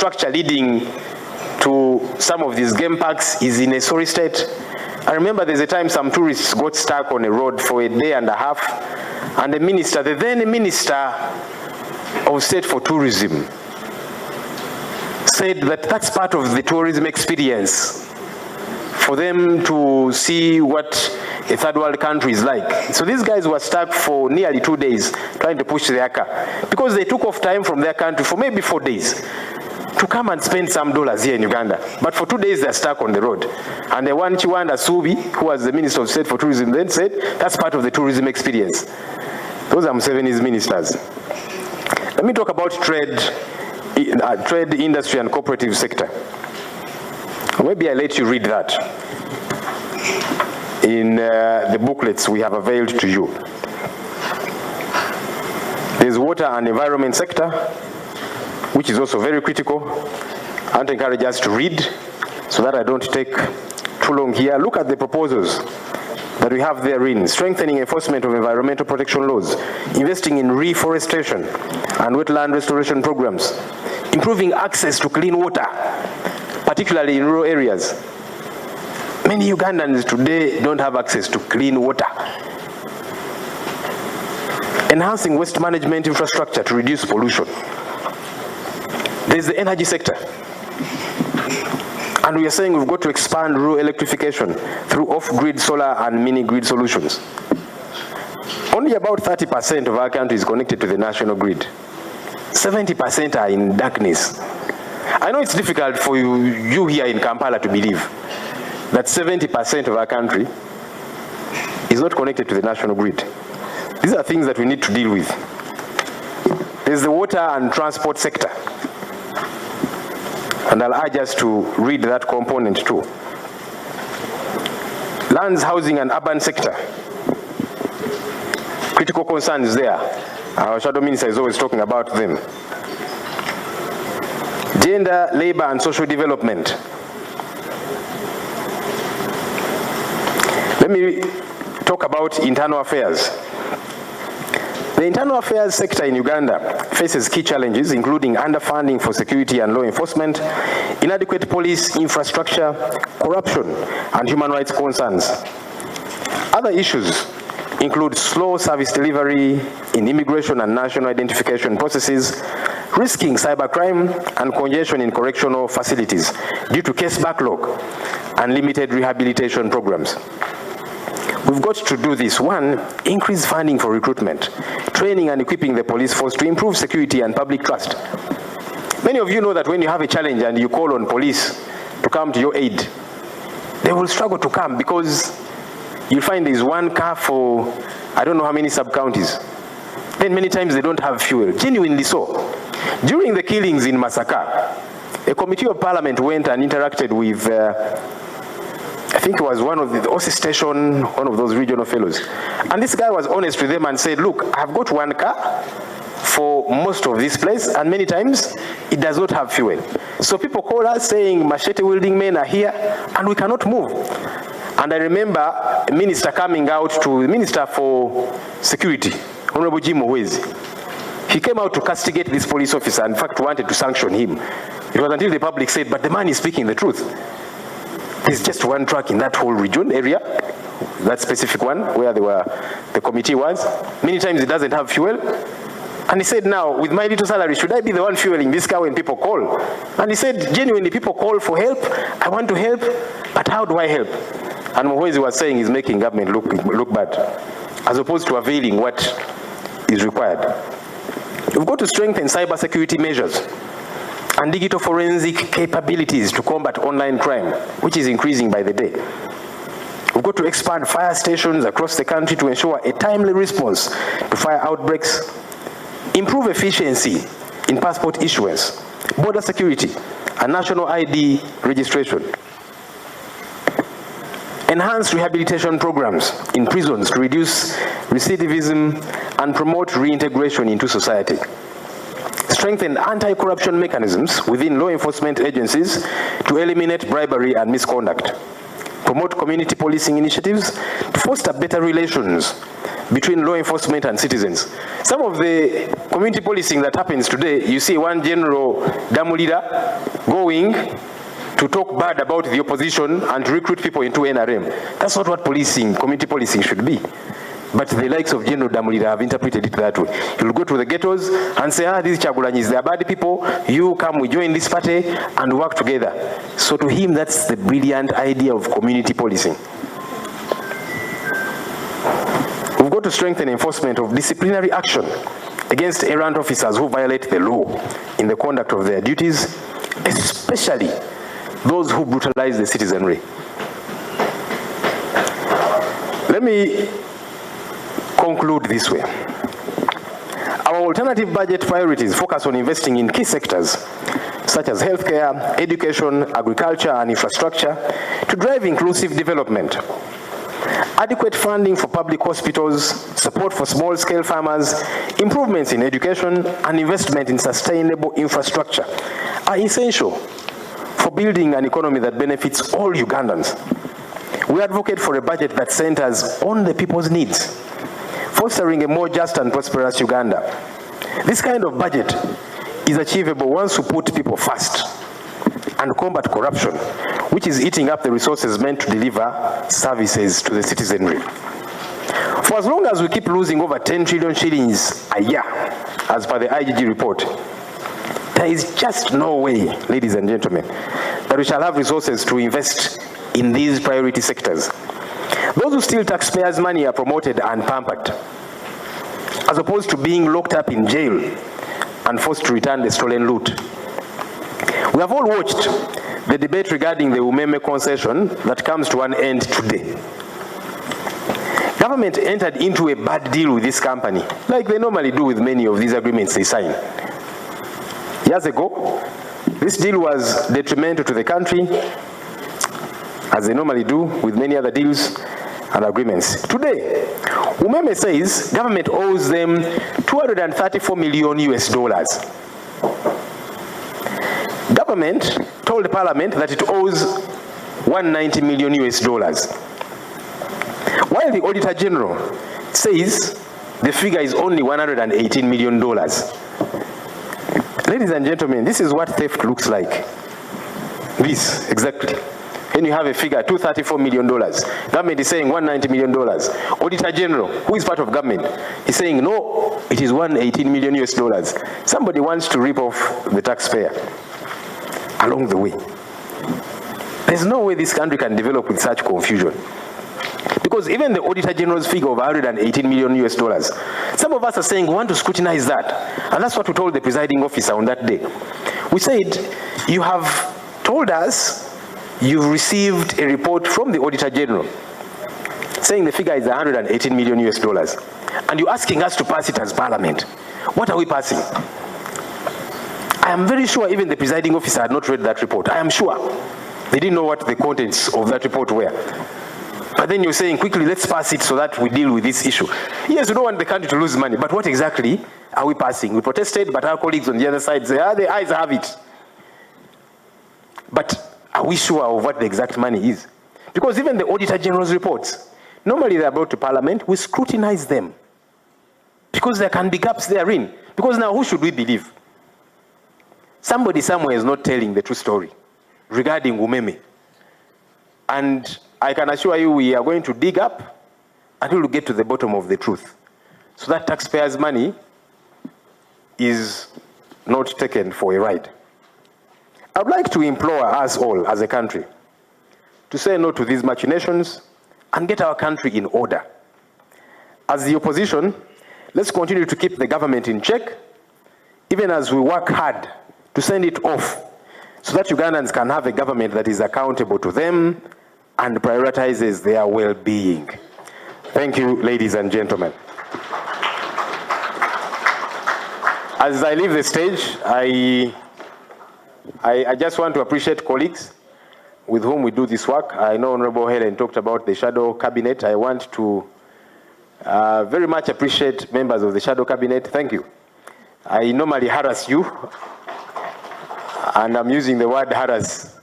infrastructure leading to some of these game parks is in a sorry state. I remember there's a time some tourists got stuck on a road for a day and a half, and the minister, the then Minister of State for Tourism, said that that's part of the tourism experience, for them to see what a third world country is like. So these guys were stuck for nearly 2 days trying to push their car, because they took off time from their country for maybe 4 days to come and spend some dollars here in Uganda. But for 2 days they're stuck on the road. And the one Chiwanda Subi, who was the Minister of State for Tourism, then said that's part of the tourism experience. Those are Museveni's ministers. Let me talk about trade, industry and cooperative sector. Maybe I let you read that in the booklets we have availed to you. There's water and environment sector, which is also very critical. I want to encourage us to read so that I don't take too long here. Look at the proposals that we have therein: strengthening enforcement of environmental protection laws, investing in reforestation and wetland restoration programs, improving access to clean water, particularly in rural areas. Many Ugandans today don't have access to clean water. Enhancing waste management infrastructure to reduce pollution. There's the energy sector. And we are saying we've got to expand rural electrification through off-grid solar and mini-grid solutions. Only about 30% of our country is connected to the national grid. 70% are in darkness. I know it's difficult for you here in Kampala to believe that 70% of our country is not connected to the national grid. These are things that we need to deal with. There's the water and transport sector. And I'll urge us to read that component too. Lands, housing and urban sector. Critical concerns there. Our shadow minister is always talking about them. Gender, labor and social development. Let me talk about internal affairs. The internal affairs sector in Uganda faces key challenges, including underfunding for security and law enforcement, inadequate police infrastructure, corruption, and human rights concerns. Other issues include slow service delivery in immigration and national identification processes, risking cybercrime and congestion in correctional facilities due to case backlog and limited rehabilitation programs. We've got to do this. One, increase funding for recruitment, training and equipping the police force to improve security and public trust. Many of you know that when you have a challenge and you call on police to come to your aid, they will struggle to come because you'll find there's one car for I don't know how many sub-counties. Then many times they don't have fuel, genuinely so. During the killings in Masaka, a committee of parliament went and interacted with I think it was one of the OC station, one of those regional fellows. And this guy was honest with them and said, look, I've got one car for most of this place, and many times it does not have fuel. So people call us saying machete wielding men are here and we cannot move. And I remember a minister coming out to the Minister for Security, Honorable Jim Owezi. He came out to castigate this police officer, in fact wanted to sanction him. It was until the public said, but the man is speaking the truth. There's just one truck in that whole region area, that specific one where the committee was. Many times it doesn't have fuel. And he said, now, with my little salary, should I be the one fueling this car when people call? And he said, genuinely, people call for help. I want to help, but how do I help? And Mwezi was saying he's making government look bad, as opposed to availing what is required. We've got to strengthen cybersecurity measures and digital forensic capabilities to combat online crime, which is increasing by the day. We've got to expand fire stations across the country to ensure a timely response to fire outbreaks, improve efficiency in passport issuance, border security, and national ID registration. Enhance rehabilitation programs in prisons to reduce recidivism and promote reintegration into society. Strengthen anti-corruption mechanisms within law enforcement agencies to eliminate bribery and misconduct. Promote community policing initiatives to foster better relations between law enforcement and citizens. Some of the community policing that happens today, you see one General Ddamulira going to talk bad about the opposition and to recruit people into NRM. That's not what policing, community policing should be. But the likes of General Ddamulira have interpreted it that way. He'll go to the ghettos and say, these Chagulanyis, they are bad people, you come, we join this party and work together. So to him, that's the brilliant idea of community policing. We've got to strengthen enforcement of disciplinary action against errant officers who violate the law in the conduct of their duties, especially those who brutalize the citizenry. Let me conclude this way. Our alternative budget priorities focus on investing in key sectors such as healthcare, education, agriculture, and infrastructure to drive inclusive development. Adequate funding for public hospitals, support for small-scale farmers, improvements in education, and investment in sustainable infrastructure are essential for building an economy that benefits all Ugandans. We advocate for a budget that centers on the people's needs, fostering a more just and prosperous Uganda. This kind of budget is achievable once we put people first and combat corruption, which is eating up the resources meant to deliver services to the citizenry. For as long as we keep losing over 10 trillion shillings a year, as per the IGG report, there is just no way, ladies and gentlemen, that we shall have resources to invest in these priority sectors. Those who steal taxpayers' money are promoted and pampered, as opposed to being locked up in jail and forced to return the stolen loot. We have all watched the debate regarding the Umeme concession that comes to an end today. Government entered into a bad deal with this company, like they normally do with many of these agreements they sign. Years ago, this deal was detrimental to the country, as they normally do with many other deals and agreements. Today, Umeme says government owes them $234 million US. Government told Parliament that it owes $190 million US. While the Auditor General says the figure is only $118 million. Ladies and gentlemen, this is what theft looks like. This, exactly. When you have a figure, $234 million. Government is saying $190 million. Auditor General, who is part of government, is saying, no, it is $118 million US. Somebody wants to rip off the taxpayer along the way. There's no way this country can develop with such confusion. Because even the Auditor General's figure of $118 million US, some of us are saying we want to scrutinize that. And that's what we told the presiding officer on that day. We said, you have told us you've received a report from the Auditor General saying the figure is $118 million US. And you're asking us to pass it as Parliament. What are we passing? I am very sure even the presiding officer had not read that report. I am sure. They didn't know what the contents of that report were. But then you're saying, quickly, let's pass it so that we deal with this issue. Yes, we don't want the country to lose money, but what exactly are we passing? We protested, but our colleagues on the other side say, the eyes have it. But are we sure of what the exact money is? Because even the Auditor General's reports, normally they're brought to Parliament, we scrutinize them. Because there can be gaps therein. Because now who should we believe? Somebody somewhere is not telling the true story regarding Umeme. And I can assure you we are going to dig up until we get to the bottom of the truth. So that taxpayers' money is not taken for a ride. I would like to implore us all as a country to say no to these machinations and get our country in order. As the opposition, let's continue to keep the government in check, even as we work hard to send it off so that Ugandans can have a government that is accountable to them and prioritizes their well-being. Thank you, ladies and gentlemen. As I leave the stage, I just want to appreciate colleagues with whom we do this work. I know Honorable Helen talked about the shadow cabinet. I want to very much appreciate members of the shadow cabinet. Thank you. I normally harass you, and I'm using the word harass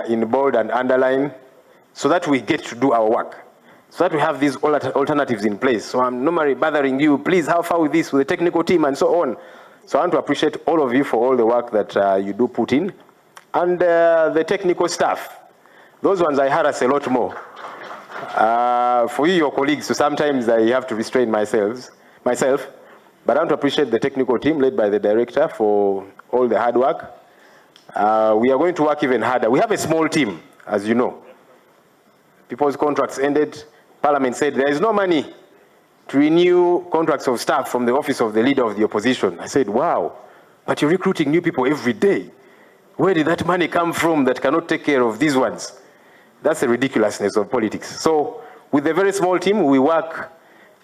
in bold and underline so that we get to do our work. so that we have these alternatives in place. So I'm normally bothering you, please, how far with this, with the technical team and so on. So I want to appreciate all of you for all the work that you do put in. And the technical staff, those ones I harass a lot more. For you, your colleagues, so sometimes I have to restrain myself. But I want to appreciate the technical team led by the director for all the hard work. We are going to work even harder. We have a small team, as you know. People's contracts ended. Parliament said there is no money to renew contracts of staff from the office of the leader of the opposition. I said, wow, but you're recruiting new people every day. Where did that money come from that cannot take care of these ones? That's the ridiculousness of politics. So with a very small team, we work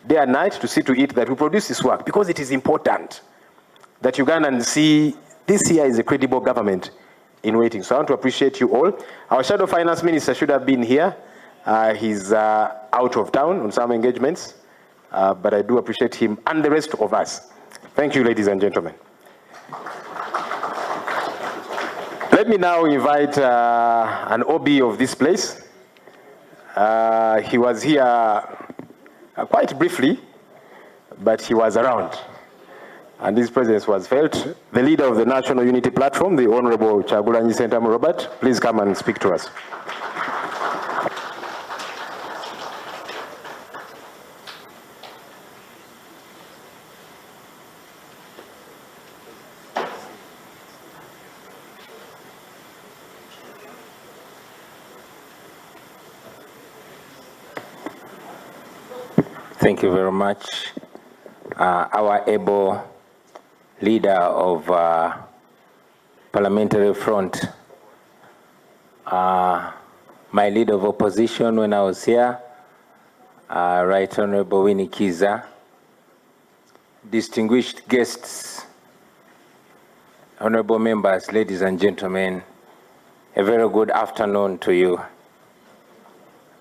day and night to see to it that we produce this work, because it is important that Ugandans see this here is a credible government in waiting. So I want to appreciate you all. Our Shadow Finance Minister should have been here. He's out of town on some engagements, but I do appreciate him and the rest of us. Thank you, ladies and gentlemen. Let me now invite an OB of this place. He was here quite briefly, but he was around, and his presence was felt. The leader of the National Unity Platform, the Honorable Kyagulanyi Ssentamu Robert, please come and speak to us. Thank you very much. Our able leader of Parliamentary Front, my leader of opposition when I was here, Right Honorable Winnie Kiza, distinguished guests, honorable members, ladies and gentlemen, a very good afternoon to you.